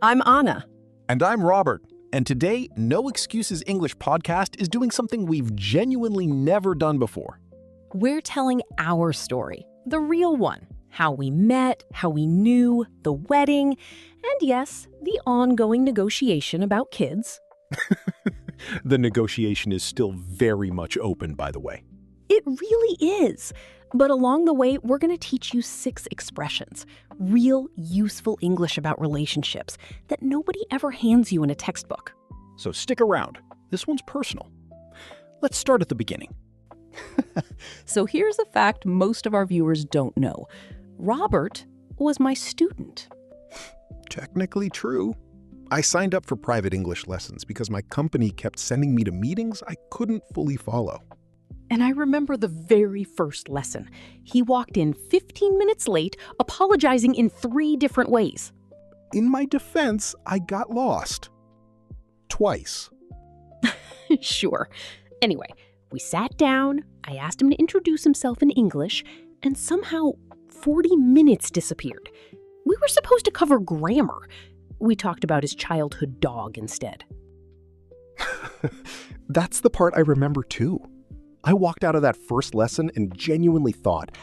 I'm Anna. And I'm Robert. And today, No Excuses English podcast is doing something we've genuinely never done before. We're telling our story, the real one. How we met, how we knew, the wedding, and yes, the ongoing negotiation about kids. The negotiation is still very much open, by the way. It really is. But along the way, we're going to teach you 6 expressions, real useful English about relationships that nobody ever hands you in a textbook. So stick around. This one's personal. Let's start at the beginning. So here's a fact most of our viewers don't know. Robert was my student. Technically true. I signed up for private English lessons because my company kept sending me to meetings I couldn't fully follow. And I remember the very first lesson. He walked in 15 minutes late, apologizing in 3 different ways. In my defense, I got lost. Twice. Sure. Anyway, we sat down, I asked him to introduce himself in English, and somehow 40 minutes disappeared. We were supposed to cover grammar. We talked about his childhood dog instead. That's the part I remember too. I walked out of that first lesson and genuinely thought,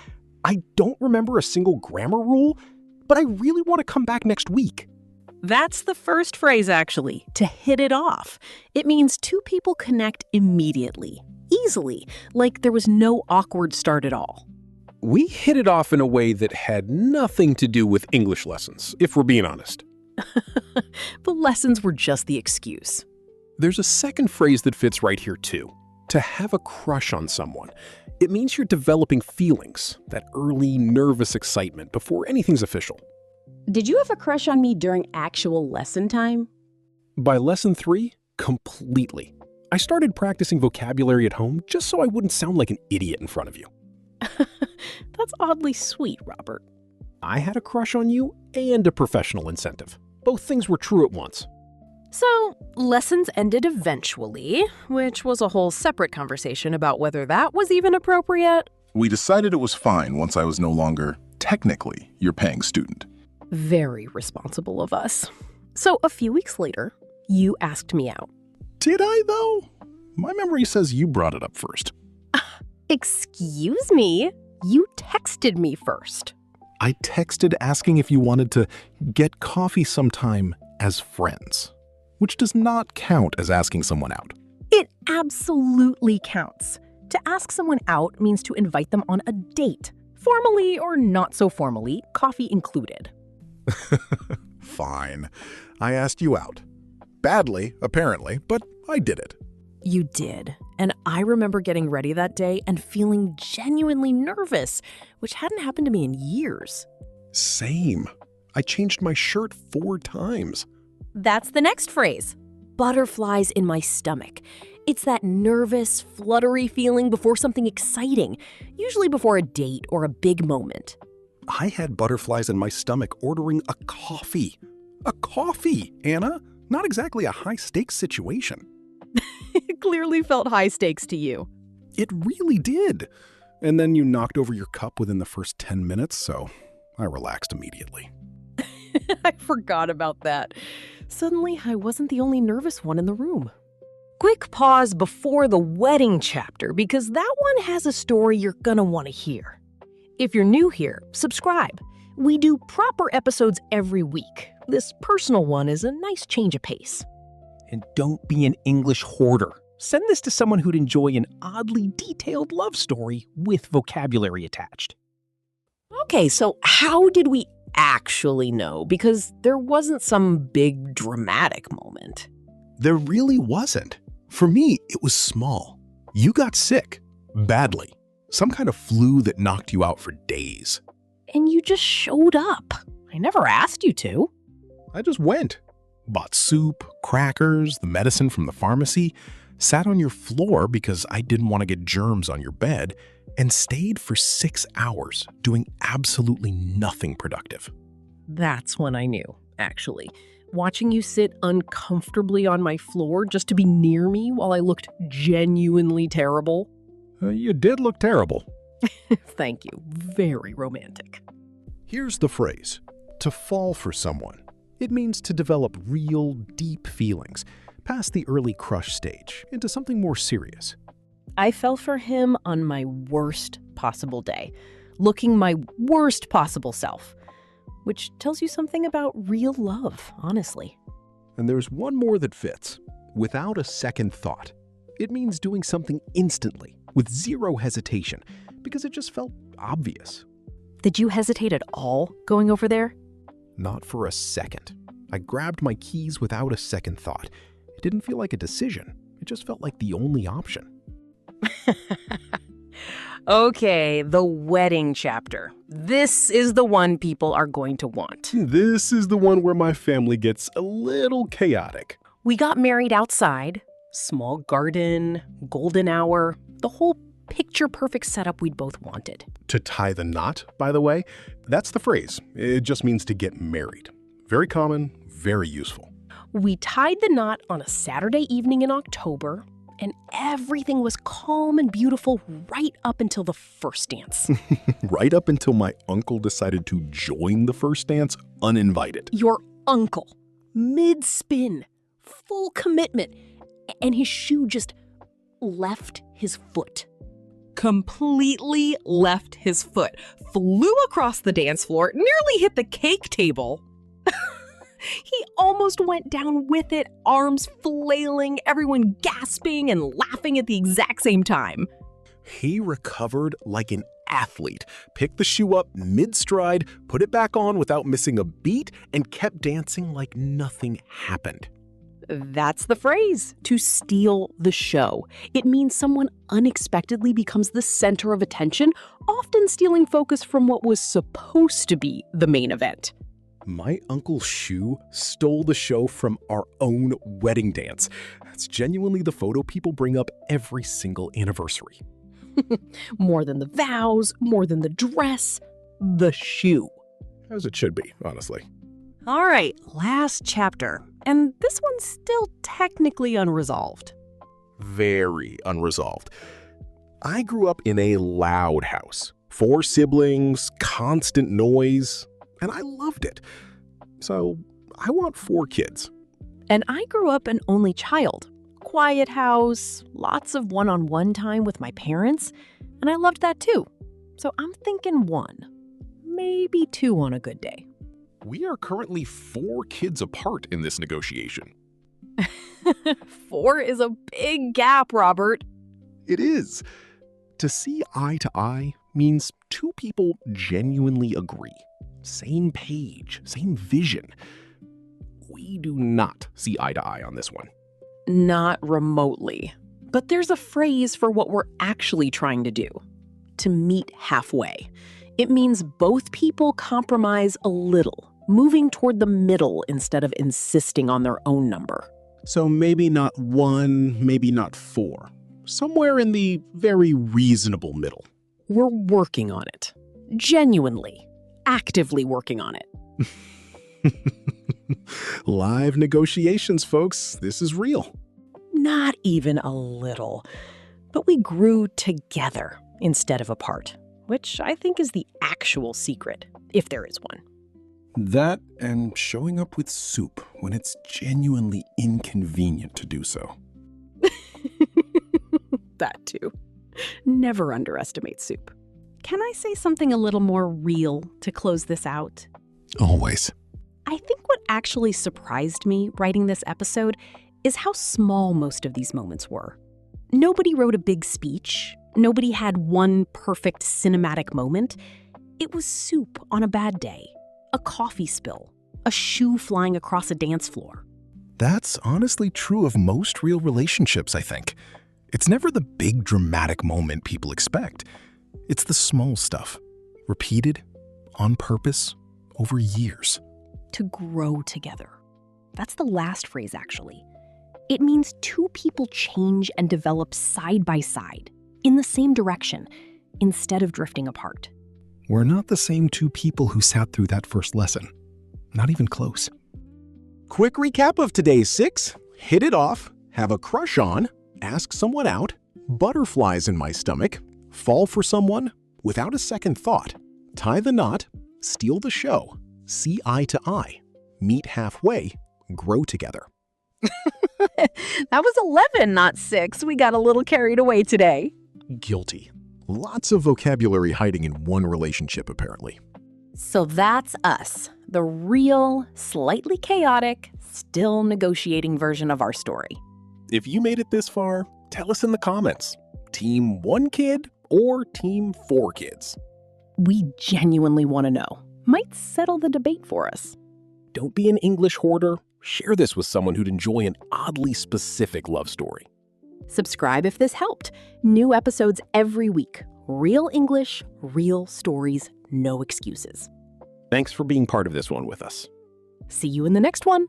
I don't remember a single grammar rule, but I really want to come back next week. That's the first phrase, actually, to hit it off. It means 2 people connect immediately, easily, like there was no awkward start at all. We hit it off in a way that had nothing to do with English lessons, if we're being honest. The lessons were just the excuse. There's a second phrase that fits right here, too. To have a crush on someone. It means you're developing feelings, that early nervous excitement before anything's official. Did you have a crush on me during actual lesson time? By lesson 3, completely. I started practicing vocabulary at home just so I wouldn't sound like an idiot in front of you. That's oddly sweet, Robert. I had a crush on you and a professional incentive. Both things were true at once. So, lessons ended eventually, which was a whole separate conversation about whether that was even appropriate. We decided it was fine once I was no longer, technically, your paying student. Very responsible of us. So, a few weeks later, you asked me out. Did I, though? My memory says you brought it up first. Excuse me? You texted me first. I texted asking if you wanted to get coffee sometime as friends, which does not count as asking someone out. It absolutely counts. To ask someone out means to invite them on a date, formally or not so formally, coffee included. Fine. I asked you out. Badly, apparently, but I did it. You did. And I remember getting ready that day and feeling genuinely nervous, which hadn't happened to me in years. Same. I changed my shirt 4 times. That's the next phrase. Butterflies in my stomach. It's that nervous, fluttery feeling before something exciting, usually before a date or a big moment. I had butterflies in my stomach ordering a coffee. A coffee, Anna. Not exactly a high-stakes situation. It clearly felt high stakes to you. It really did. And then you knocked over your cup within the first 10 minutes, so I relaxed immediately. I forgot about that. Suddenly, I wasn't the only nervous one in the room. Quick pause before the wedding chapter, because that one has a story you're gonna want to hear. If you're new here, subscribe. We do proper episodes every week. This personal one is a nice change of pace. And don't be an English hoarder. Send this to someone who'd enjoy an oddly detailed love story with vocabulary attached. Okay, so how did we actually know? Because there wasn't some big dramatic moment. There really wasn't. For me, it was small. You got sick. Badly. Some kind of flu that knocked you out for days. And you just showed up. I never asked you to. I just went. Bought soup, crackers, the medicine from the pharmacy, sat on your floor because I didn't want to get germs on your bed, and stayed for 6 hours doing absolutely nothing productive. That's when I knew, actually. Watching you sit uncomfortably on my floor just to be near me while I looked genuinely terrible. You did look terrible. Thank you. Very romantic. Here's the phrase, to fall for someone. It means to develop real, deep feelings, past the early crush stage, into something more serious. I fell for him on my worst possible day, looking my worst possible self, which tells you something about real love, honestly. And there's one more that fits. Without a second thought. It means doing something instantly, with zero hesitation, because it just felt obvious. Did you hesitate at all going over there? Not for a second. I grabbed my keys without a second thought. It didn't feel like a decision. It just felt like the only option. Okay, the wedding chapter. This is the one people are going to want. This is the one where my family gets a little chaotic. We got married outside, small garden, golden hour, the whole picture-perfect setup we'd both wanted. To tie the knot, by the way, that's the phrase. It just means to get married. Very common, very useful. We tied the knot on a Saturday evening in October, and everything was calm and beautiful right up until the first dance. Right up until my uncle decided to join the first dance uninvited. Your uncle, mid-spin, full commitment, and his shoe just left his foot. Completely left his foot, flew across the dance floor, nearly hit the cake table. He almost went down with it, arms flailing, everyone gasping and laughing at the exact same time. He recovered like an athlete, picked the shoe up mid-stride, put it back on without missing a beat, and kept dancing like nothing happened. That's the phrase, to steal the show. It means someone unexpectedly becomes the center of attention, often stealing focus from what was supposed to be the main event. My uncle's shoe stole the show from our own wedding dance. That's genuinely the photo people bring up every single anniversary. More than the vows, more than the dress, the shoe. As it should be, honestly. All right, last chapter. And this one's still technically unresolved. Very unresolved. I grew up in a loud house. 4 siblings, constant noise, and I loved it. So I want 4 kids. And I grew up an only child. Quiet house, lots of one-on-one time with my parents, and I loved that too. So I'm thinking 1, maybe 2 on a good day. We are currently 4 kids apart in this negotiation. 4 is a big gap, Robert. It is. To see eye to eye means 2 people genuinely agree. Same page, same vision. We do not see eye to eye on this one. Not remotely. But there's a phrase for what we're actually trying to do. To meet halfway. It means both people compromise a little, moving toward the middle instead of insisting on their own number. So maybe not 1, maybe not 4. Somewhere in the very reasonable middle. We're working on it. Genuinely. Actively working on it. Live negotiations, folks. This is real. Not even a little. But we grew together instead of apart, which I think is the actual secret, if there is one. That and showing up with soup when it's genuinely inconvenient to do so. That too. Never underestimate soup. Can I say something a little more real to close this out? Always. I think what actually surprised me writing this episode is how small most of these moments were. Nobody wrote a big speech. Nobody had one perfect cinematic moment. It was soup on a bad day, a coffee spill, a shoe flying across a dance floor. That's honestly true of most real relationships, I think. It's never the big dramatic moment people expect. It's the small stuff, repeated, on purpose, over years. To grow together. That's the last phrase, actually. It means 2 people change and develop side by side, in the same direction, instead of drifting apart. We're not the same 2 people who sat through that first lesson. Not even close. Quick recap of today's 6. Hit it off, have a crush on, ask someone out, butterflies in my stomach, fall for someone without a second thought, tie the knot, steal the show, see eye to eye, meet halfway, grow together. That was 11, not 6. We got a little carried away today. Guilty. Lots of vocabulary hiding in one relationship, apparently. So that's us, the real, slightly chaotic, still negotiating version of our story. If you made it this far, tell us in the comments. Team 1 kid or Team 4 kids? We genuinely want to know. Might settle the debate for us. Don't be an English hoarder. Share this with someone who'd enjoy an oddly specific love story. Subscribe if this helped. New episodes every week. Real English, real stories, no excuses. Thanks for being part of this one with us. See you in the next one.